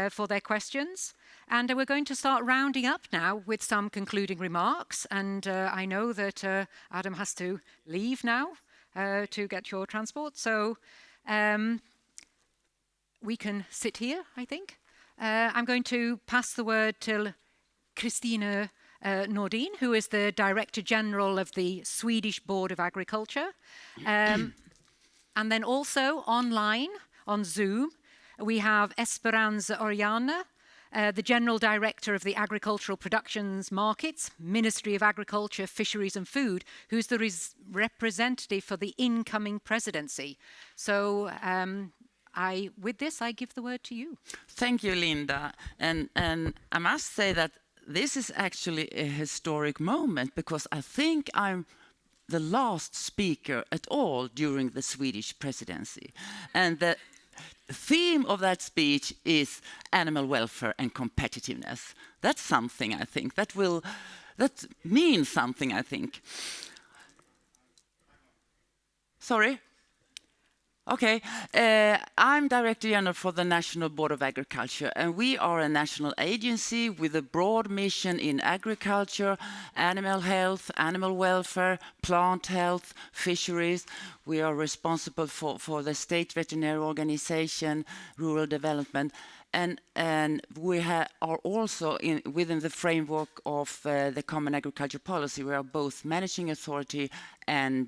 for their questions. And we're going to start rounding up now with some concluding remarks. And I know that Adam has to leave now to get your transport, so we can sit here, I think. I'm going to pass the word to Christina Nordin, who is the Director-General of the Swedish Board of Agriculture. And then also online, on Zoom, we have Esperanza Orellana, the General Director of the Agricultural Productions Markets, Ministry of Agriculture, Fisheries and Food, who's the representative for the incoming presidency. So with this, I give the word to you. Thank you, Linda. And I must say that this is actually a historic moment because I think I'm the last speaker at all during the Swedish presidency. And the theme of that speech is animal welfare and competitiveness. That's something, I think. That means something, I think. Sorry? Okay, I'm Director-General for the National Board of Agriculture, and we are a national agency with a broad mission in agriculture, animal health, animal welfare, plant health, fisheries. We are responsible for the state veterinary organization, rural development, and we are also within the framework of the Common Agriculture Policy. We are both managing authority and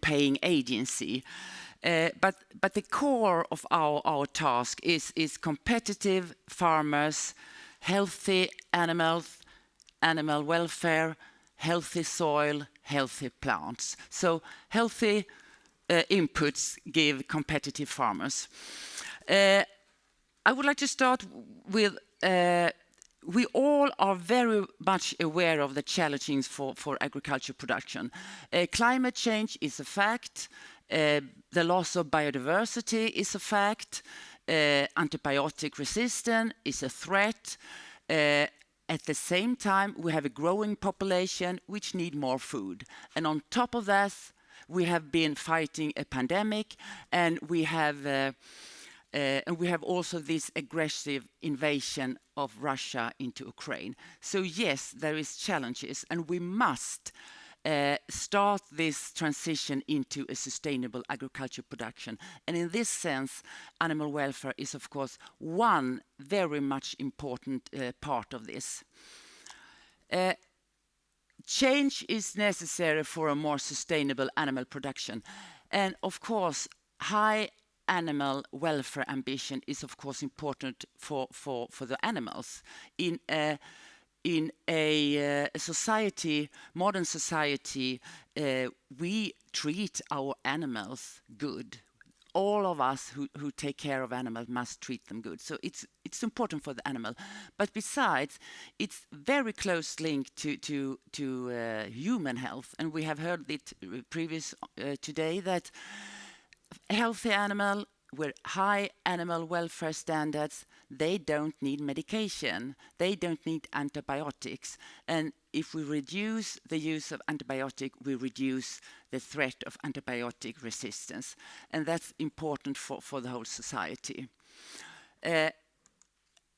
paying agency. But the core of our task is competitive farmers, healthy animals, animal welfare, healthy soil, healthy plants. So healthy inputs give competitive farmers. I would like to start with we all are very much aware of the challenges for agriculture production. Climate change is a fact. The loss of biodiversity is a fact. Antibiotic resistance is a threat. At the same time, we have a growing population which need more food. And on top of that, we have been fighting a pandemic, and we have also this aggressive invasion of Russia into Ukraine. So yes, there is challenges, and we must start this transition into a sustainable agriculture production. And in this sense, animal welfare is, of course, one very much important part of this. Change is necessary for a more sustainable animal production. And of course, high animal welfare ambition is, of course, important for the animals. In a society, modern society, we treat our animals good. All of us who take care of animals must treat them good. So it's important for the animal. But besides, it's very close linked to human health. And we have heard it previous today that healthy animal where high animal welfare standards, they don't need medication, they don't need antibiotics. And if we reduce the use of antibiotic, we reduce the threat of antibiotic resistance. And that's important for the whole society.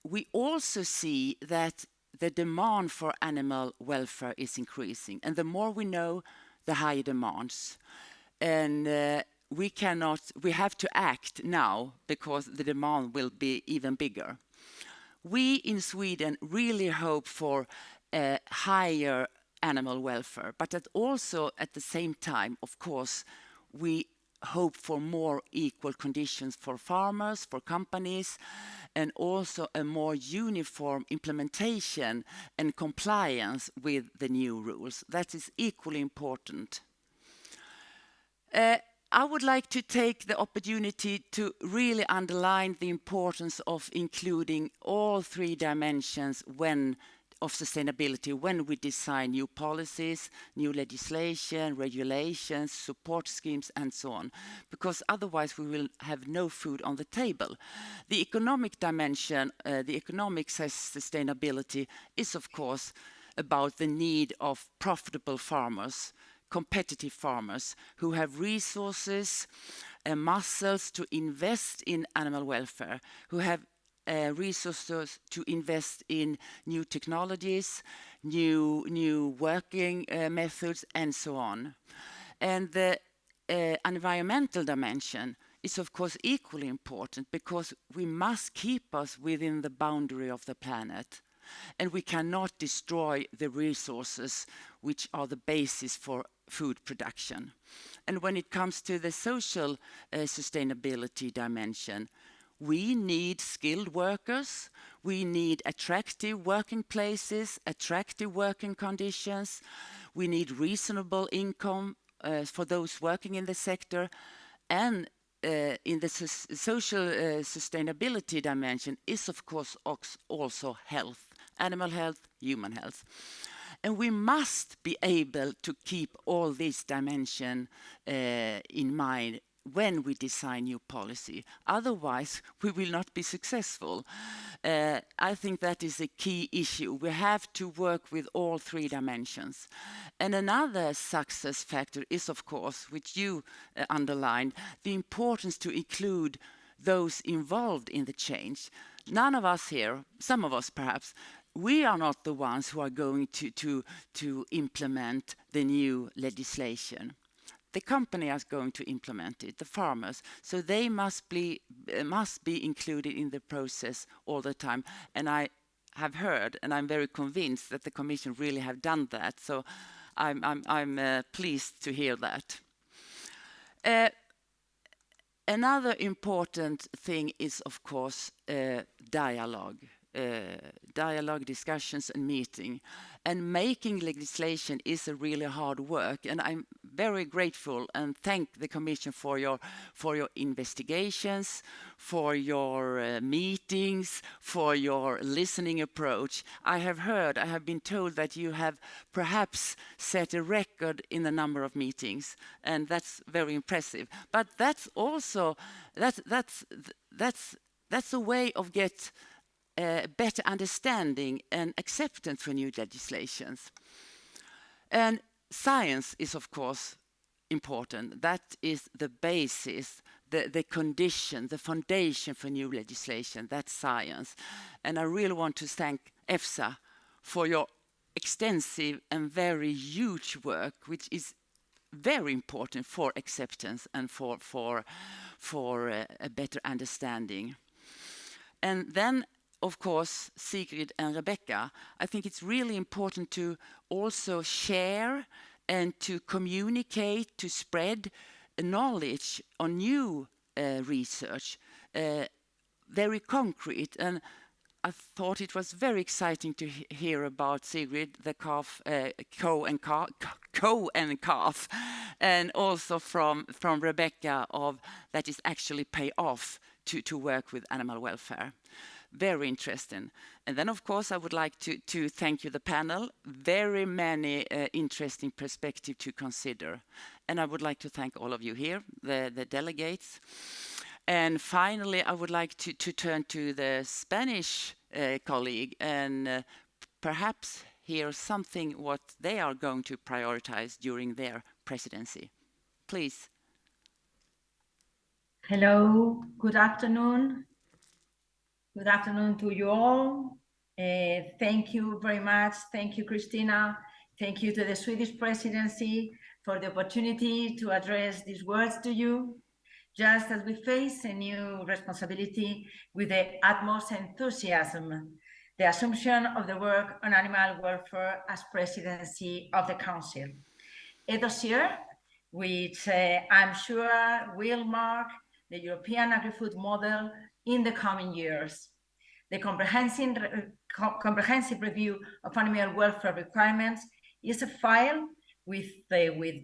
We also see that the demand for animal welfare is increasing. And the more we know, the higher demands. And we have to act now because the demand will be even bigger. We in Sweden really hope for higher animal welfare, but that also at the same time, of course, we hope for more equal conditions for farmers, for companies, and also a more uniform implementation and compliance with the new rules. That is equally important. I would like to take the opportunity to really underline the importance of including all three dimensions of sustainability when we design new policies, new legislation, regulations, support schemes, and so on. Because otherwise we will have no food on the table. The economic dimension, the economic sustainability is of course about the need of profitable farmers, competitive farmers who have resources and muscles to invest in animal welfare, who have resources to invest in new technologies, new working methods, and so on. And the environmental dimension is of course equally important because we must keep us within the boundary of the planet. And we cannot destroy the resources which are the basis for food production. And when it comes to the social sustainability dimension, we need skilled workers, we need attractive working places, attractive working conditions, we need reasonable income for those working in the sector, and in the social sustainability dimension is of course also health, animal health, human health. And we must be able to keep all these dimensions in mind when we design new policy. Otherwise, we will not be successful. I think that is a key issue. We have to work with all three dimensions. And another success factor is, of course, which you underlined, the importance to include those involved in the change. None of us here, some of us perhaps, we are not the ones who are going to implement the new legislation. The company is going to implement it, the farmers. So they must be included in the process all the time. And I have heard, and I'm very convinced that the Commission really have done that. So I'm pleased to hear that. Another important thing is, of course, dialogue. Dialogue, discussions and meeting. And making legislation is a really hard work, and I'm very grateful and thank the Commission for your investigations, for your meetings, for your listening approach. I have been told that you have perhaps set a record in the number of meetings, and that's very impressive. But that's also that's a way of get better understanding and acceptance for new legislations. And science is, of course, important. That is the basis, the condition, the foundation for new legislation. That's science. And I really want to thank EFSA for your extensive and very huge work, which is very important for acceptance and for a better understanding. And then, of course, Sigrid and Rebecca, I think it's really important to also share and to communicate, to spread knowledge on new research, very concrete. And I thought it was very exciting to hear about Sigrid, the cow and calf, and also from Rebecca that is actually pay off to work with animal welfare. Very interesting. And then, of course, I would like to thank you, the panel. Very many interesting perspectives to consider. And I would like to thank all of you here, the delegates. And finally, I would like to turn to the Spanish colleague and perhaps hear something what they are going to prioritize during their presidency. Please. Hello, good afternoon. Good afternoon to you all. Thank you very much. Thank you, Christina. Thank you to the Swedish presidency for the opportunity to address these words to you. Just as we face a new responsibility with the utmost enthusiasm, the assumption of the work on animal welfare as presidency of the Council. A dossier which I'm sure will mark the European agri-food model in the coming years. The comprehensive review of animal welfare requirements is a file with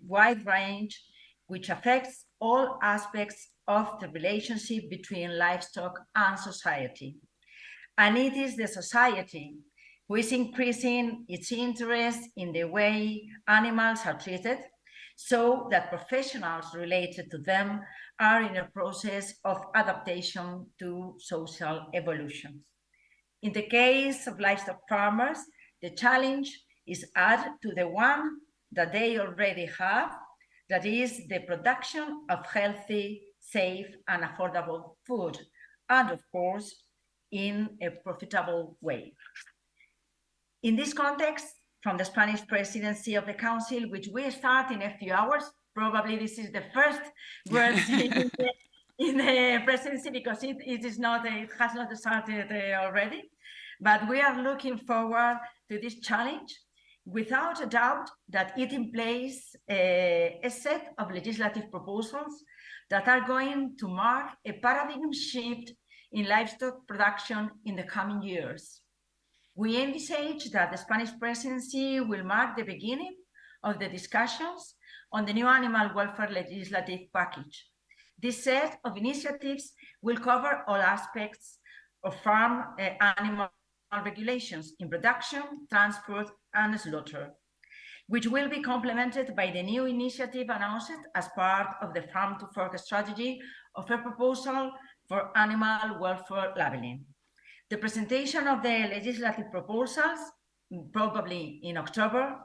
wide range which affects all aspects of the relationship between livestock and society. And it is the society who is increasing its interest in the way animals are treated, so that professionals related to them are in a process of adaptation to social evolution. In the case of livestock farmers, the challenge is added to the one that they already have, that is the production of healthy, safe, and affordable food, and of course, in a profitable way. In this context, from the Spanish presidency of the Council, which will start in a few hours, probably this is the first words in the presidency, because it has not started already, but we are looking forward to this challenge, without a doubt that it implies a set of legislative proposals that are going to mark a paradigm shift in livestock production in the coming years. We envisage that the Spanish presidency will mark the beginning of the discussions on the new animal welfare legislative package. This set of initiatives will cover all aspects of farm animal regulations in production, transport, and slaughter, which will be complemented by the new initiative announced as part of the Farm to Fork strategy of a proposal for animal welfare labeling. The presentation of the legislative proposals, probably in October,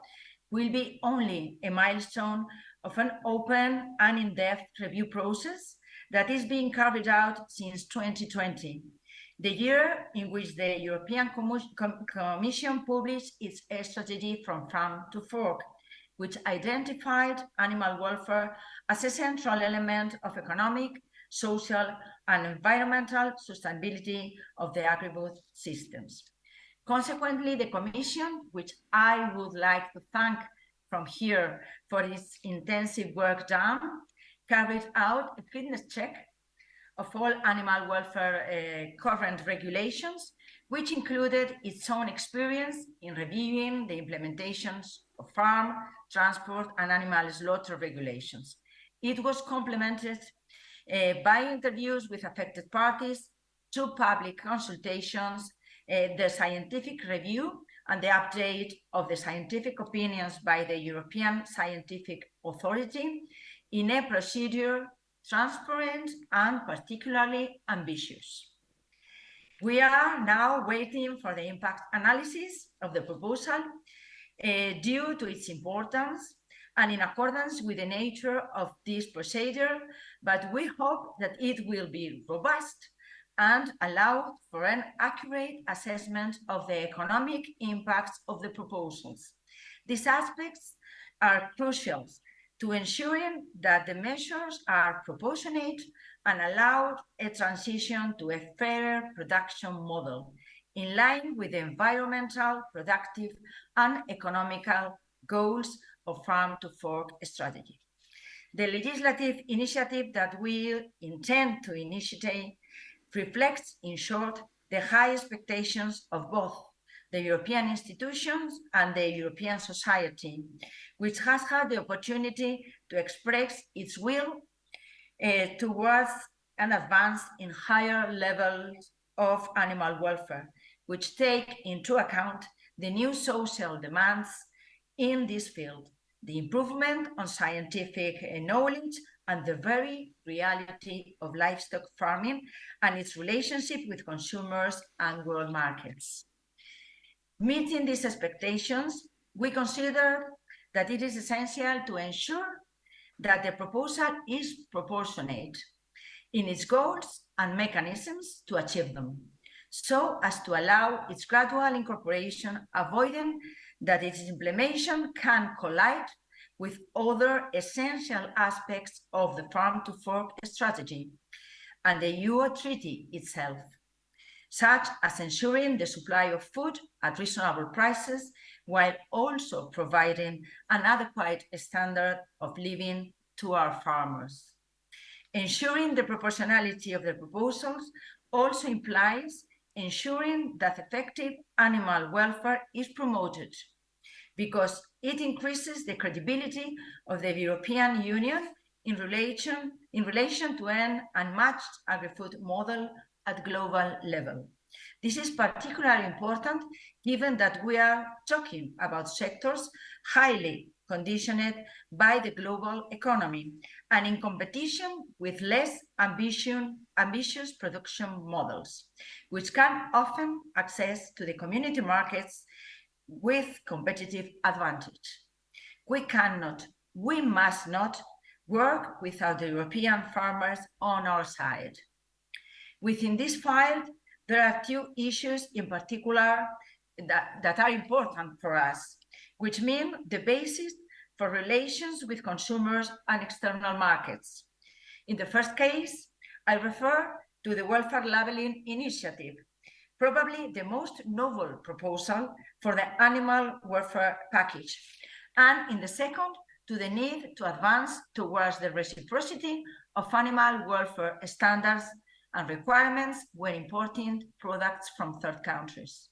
will be only a milestone of an open and in-depth review process that is being carried out since 2020, the year in which the European Commission published its strategy from farm to fork, which identified animal welfare as a central element of economic, social, and environmental sustainability of the agri-food systems. Consequently, the Commission, which I would like to thank from here for its intensive work done, carried out a fitness check of all animal welfare current regulations, which included its own experience in reviewing the implementations of farm, transport, and animal slaughter regulations. It was complemented by interviews with affected parties, 2 public consultations, the scientific review, and the update of the scientific opinions by the European Scientific Authority in a procedure transparent and particularly ambitious. We are now waiting for the impact analysis of the proposal due to its importance and in accordance with the nature of this procedure, but we hope that it will be robust and allow for an accurate assessment of the economic impacts of the proposals. These aspects are crucial to ensuring that the measures are proportionate and allow a transition to a fairer production model in line with the environmental, productive, and economical goals of Farm to Fork strategy. The legislative initiative that we intend to initiate reflects, in short, the high expectations of both the European institutions and the European society, which has had the opportunity to express its will towards an advance in higher levels of animal welfare, which take into account the new social demands in this field, the improvement on scientific knowledge and the very reality of livestock farming and its relationship with consumers and world markets. Meeting these expectations, we consider that it is essential to ensure that the proposal is proportionate in its goals and mechanisms to achieve them, so as to allow its gradual incorporation, avoiding that its implementation can collide with other essential aspects of the Farm to Fork strategy and the EU Treaty itself, such as ensuring the supply of food at reasonable prices, while also providing an adequate standard of living to our farmers. Ensuring the proportionality of the proposals also implies ensuring that effective animal welfare is promoted, because it increases the credibility of the European Union in relation to an unmatched agri-food model at global level. This is particularly important given that we are talking about sectors highly conditioned by the global economy and in competition with less ambitious production models, which can often access to the community markets with competitive advantage. We must not work without the European farmers on our side. Within this file, there are two issues in particular that are important for us, which mean the basis for relations with consumers and external markets. In the first case, I refer to the welfare labelling initiative, probably the most novel proposal for the animal welfare package. And in the second, to the need to advance towards the reciprocity of animal welfare standards and requirements when importing products from third countries.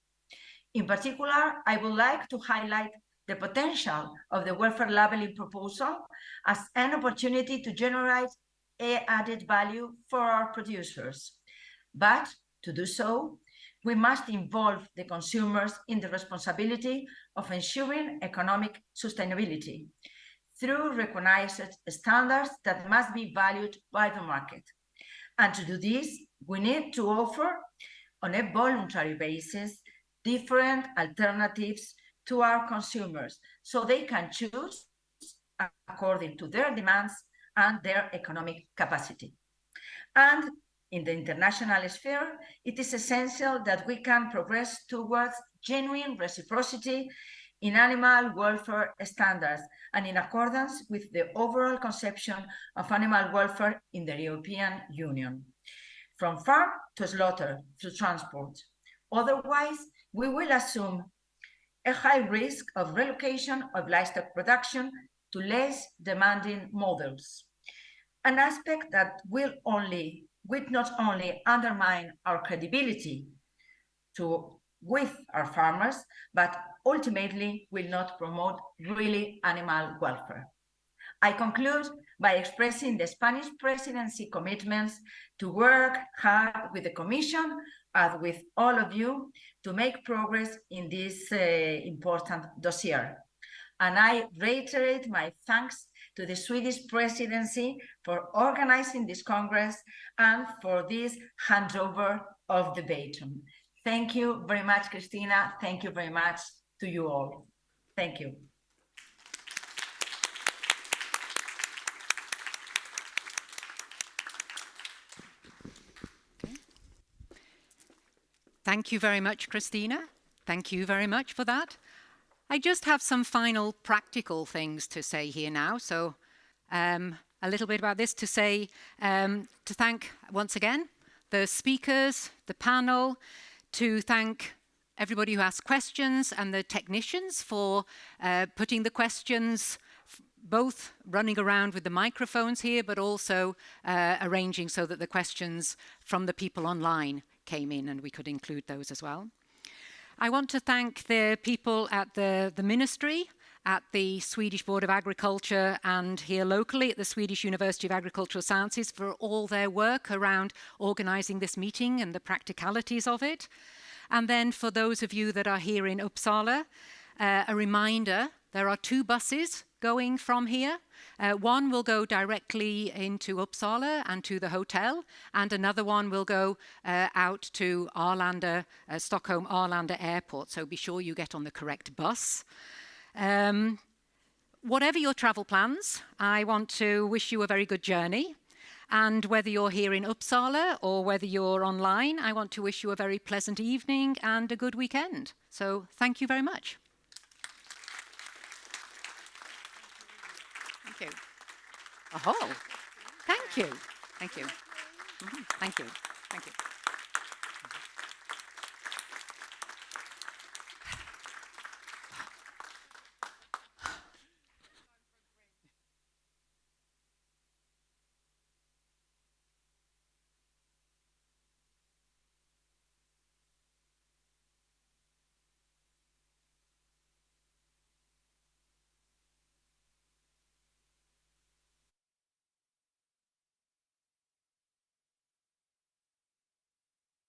In particular, I would like to highlight the potential of the welfare labelling proposal as an opportunity to generate added value for our producers. But to do so, we must involve the consumers in the responsibility of ensuring economic sustainability through recognized standards that must be valued by the market. And to do this, we need to offer, on a voluntary basis, different alternatives to our consumers so they can choose according to their demands and their economic capacity. And in the international sphere, it is essential that we can progress towards genuine reciprocity in animal welfare standards and in accordance with the overall conception of animal welfare in the European Union, from farm to slaughter through transport. Otherwise, we will assume a high risk of relocation of livestock production to less demanding models, an aspect that will not only undermine our credibility with our farmers, but ultimately will not promote really animal welfare. I conclude by expressing the Spanish presidency commitments to work hard with the Commission and with all of you to make progress in this important dossier. And I reiterate my thanks to the Swedish presidency for organizing this Congress and for this handover of the baton. Thank you very much, Christina. Thank you very much to you all. Thank you. Thank you very much, Christina. Thank you very much for that. I just have some final practical things to say here now. So a little bit about this to say, to thank once again the speakers, the panel, to thank everybody who asked questions and the technicians for putting the questions, both running around with the microphones here, but also arranging so that the questions from the people online came in and we could include those as well. I want to thank the people at the Ministry, at the Swedish Board of Agriculture and here locally at the Swedish University of Agricultural Sciences for all their work around organising this meeting and the practicalities of it. And then for those of you that are here in Uppsala, a reminder, there are 2 buses going from here. One will go directly into Uppsala and to the hotel, and another one will go out to Arlanda, Stockholm Arlanda Airport. So be sure you get on the correct bus. Whatever your travel plans, I want to wish you a very good journey. And whether you're here in Uppsala or whether you're online, I want to wish you a very pleasant evening and a good weekend. So thank you very much. Thank you. Oh, thank you. Thank you. Thank you. Thank you.